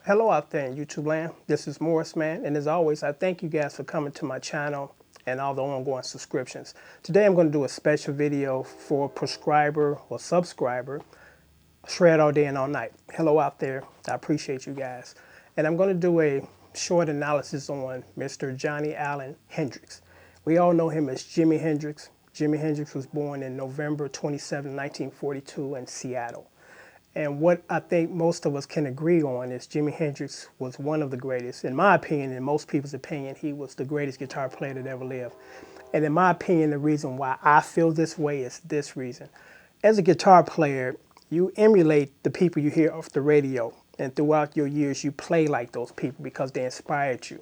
Hello out there in YouTube land. This is Morrisman, and as always, I thank you guys for coming to my channel and all the ongoing subscriptions. Today I'm going to do a special video for prescriber or subscriber, Shred All Day and All Night. Hello out there. I appreciate you guys. And I'm going to do a short analysis on Mr. Johnny Allen Hendrix. We all know him as Jimi Hendrix. Jimi Hendrix was born in November 27, 1942 in Seattle. And what I think most of us can agree on is Jimi Hendrix was one of the greatest. In my opinion, in most people's opinion, he was the greatest guitar player that ever lived. And in my opinion, the reason why I feel this way is this reason. As a guitar player, you emulate the people you hear off the radio. And throughout your years, you play like those people because they inspired you.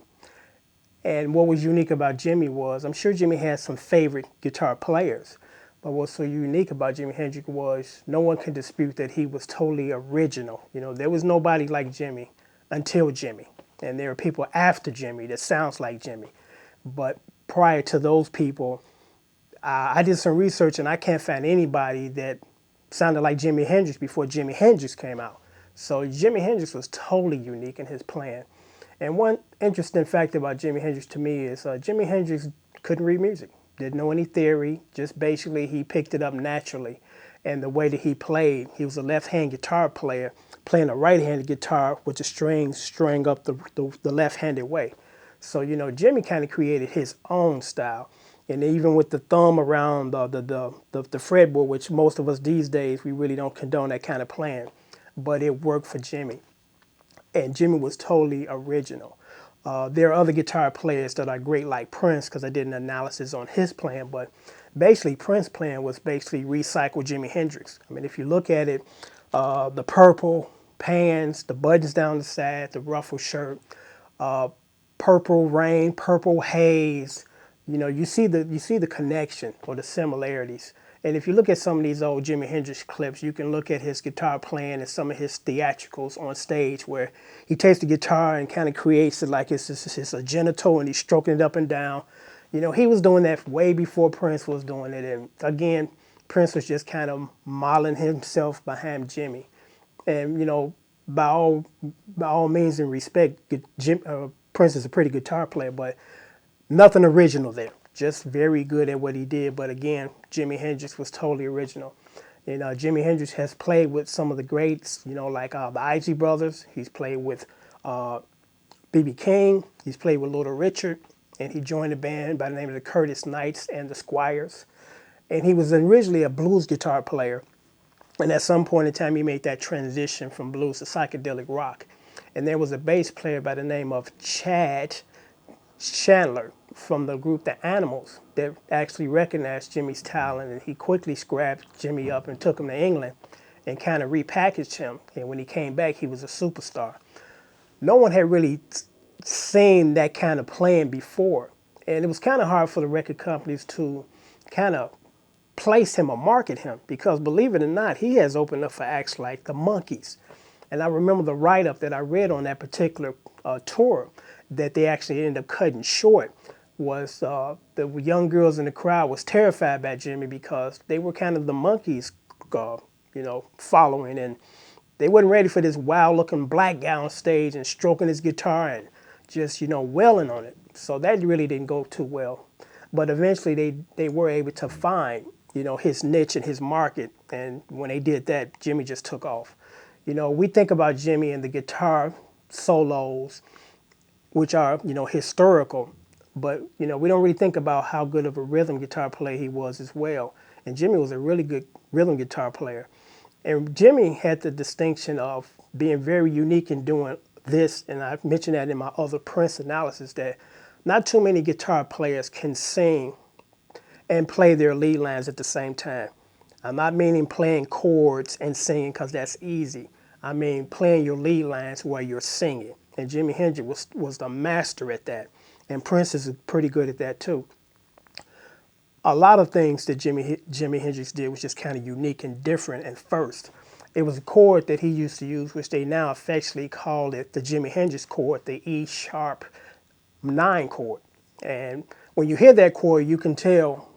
And what was unique about Jimi was, I'm sure Jimi had some favorite guitar players, but what's so unique about Jimi Hendrix was no one can dispute that he was totally original. You know, there was nobody like Jimi until Jimi. And there are people after Jimi that sounds like Jimi. But prior to those people, I did some research and I can't find anybody that sounded like Jimi Hendrix before Jimi Hendrix came out. So Jimi Hendrix was totally unique in his playing. And one interesting fact about Jimi Hendrix to me is Jimi Hendrix couldn't read music, didn't know any theory, just basically he picked it up naturally. And the way that he played, he was a left-hand guitar player, playing a right-handed guitar with the strings string up the left-handed way. So, you know, Jimi kind of created his own style. And even with the thumb around the fretboard, which most of us these days, we really don't condone that kind of playing. But it worked for Jimi. And Jimi was totally original. There are other guitar players that are great, like Prince, because I did an analysis on his playing, but basically Prince playing was basically recycled Jimi Hendrix. I mean, if you look at it, the purple pants, the buttons down the side, the ruffled shirt, purple rain, purple haze, you know, you see the connection or the similarities. And if you look at some of these old Jimi Hendrix clips, you can look at his guitar playing and some of his theatricals on stage where he takes the guitar and kind of creates it like it's a genital and he's stroking it up and down. You know, he was doing that way before Prince was doing it. And again, Prince was just kind of modeling himself behind Jimi. And, you know, by all means and respect, Prince is a pretty guitar player, but nothing original there. Just very good at what he did. But again, Jimi Hendrix was totally original. And Jimi Hendrix has played with some of the greats, you know, like the Isley Brothers. He's played with B.B. King. He's played with Little Richard. And he joined a band by the name of the Curtis Knights and the Squires. And he was originally a blues guitar player. And at some point in time, he made that transition from blues to psychedelic rock. And there was a bass player by the name of Chad Chandler from the group The Animals that actually recognized Jimi's talent, and he quickly scrapped Jimi up and took him to England and kind of repackaged him. And when he came back, he was a superstar. No one had really seen that kind of playing before, and it was kind of hard for the record companies to kind of place him or market him because, believe it or not, he has opened up for acts like the Monkees. And I remember the write-up that I read on that particular tour that they actually ended up cutting short was the young girls in the crowd was terrified by Jimi because they were kind of the Monkees, you know, following, and they wasn't ready for this wild-looking black guy on stage and stroking his guitar and just, you know, wailing on it. So that really didn't go too well. But eventually they were able to find, you know, his niche and his market, and when they did that, Jimi just took off. You know, we think about Jimi and the guitar solos, which are, you know, historical, but, you know, we don't really think about how good of a rhythm guitar player he was as well. And Jimi was a really good rhythm guitar player. And Jimi had the distinction of being very unique in doing this, and I've mentioned that in my other Prince analysis, that not too many guitar players can sing and play their lead lines at the same time. I'm not meaning playing chords and singing because that's easy. I mean playing your lead lines while you're singing. And Jimi Hendrix was the master at that. And Prince is pretty good at that too. A lot of things that Jimi Hendrix did was just kind of unique and different at first. It was a chord that he used to use, which they now affectionately call it the Jimi Hendrix chord, the E sharp 9 chord. And when you hear that chord, you can tell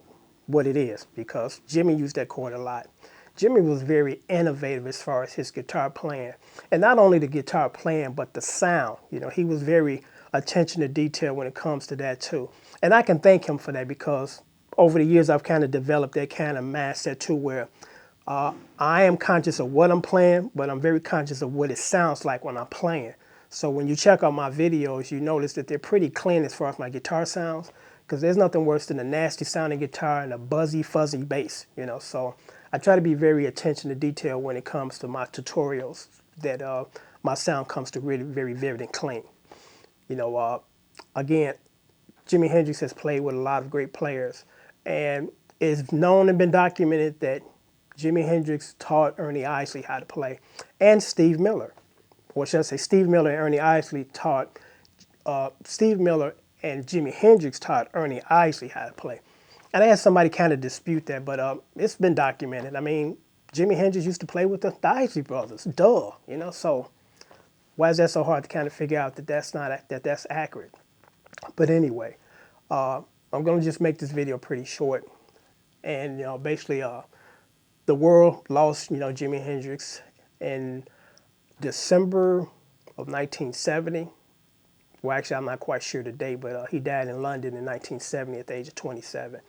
what it is because Jimi used that chord a lot. Jimmy was very innovative as far as his guitar playing. And not only the guitar playing, but the sound. You know, he was very attention to detail when it comes to that too. And I can thank him for that because over the years I've kind of developed that kind of mindset too where I am conscious of what I'm playing, but I'm very conscious of what it sounds like when I'm playing. So when you check out my videos, you notice that they're pretty clean as far as my guitar sounds, because there's nothing worse than a nasty sounding guitar and a buzzy, fuzzy bass, you know. So I try to be very attention to detail when it comes to my tutorials, that my sound comes to really very vivid and clean. You know, again, Jimi Hendrix has played with a lot of great players, and it's known and been documented that Jimi Hendrix taught Ernie Isley how to play, and Steve Miller. Or should I say Steve Miller and Ernie Isley taught, Steve Miller and Jimi Hendrix taught Ernie Isley how to play. And I had somebody kind of dispute that, but it's been documented. I mean, Jimi Hendrix used to play with the Isley brothers, duh, you know, so why is that so hard to kind of figure out that that's accurate? But anyway, I'm going to just make this video pretty short. And, you know, basically, the world lost, you know, Jimi Hendrix in December of 1970. Well, actually, I'm not quite sure the date, but he died in London in 1970 at the age of 27.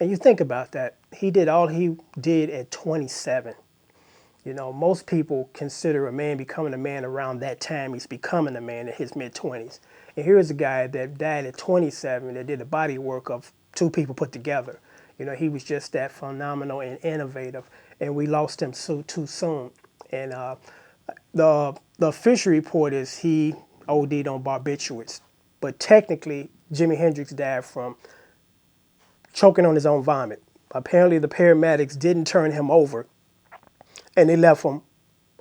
And you think about that. He did all he did at 27. You know, most people consider a man becoming a man around that time he's becoming a man in his mid-20s. And here's a guy that died at 27 that did the body work of two people put together. You know, he was just that phenomenal and innovative, and we lost him too soon. And the official report is he OD'd on barbiturates, but technically Jimi Hendrix died from choking on his own vomit. Apparently the paramedics didn't turn him over, and they left him.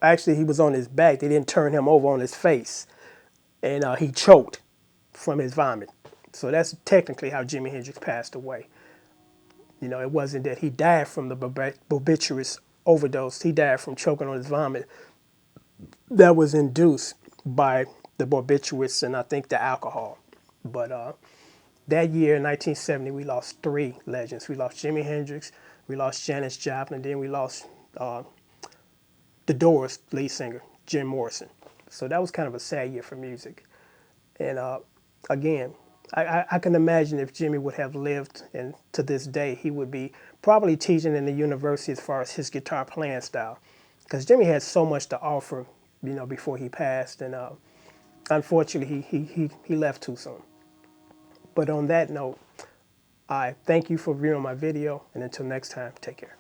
Actually, he was on his back. They didn't turn him over on his face, and he choked from his vomit. So that's technically how Jimi Hendrix passed away. You know, it wasn't that he died from the barbiturates overdose. He died from choking on his vomit that was induced by the barbiturates and I think the alcohol. But that year, 1970, we lost three legends. We lost Jimi Hendrix, we lost Janis Joplin, then we lost the Doors lead singer, Jim Morrison. So that was kind of a sad year for music. And again, I can imagine if Jimmy would have lived, and to this day, he would be probably teaching in the university as far as his guitar playing style. Because Jimmy had so much to offer, you know, before he passed. And unfortunately, he left too soon. But on that note, I thank you for viewing my video. And until next time, take care.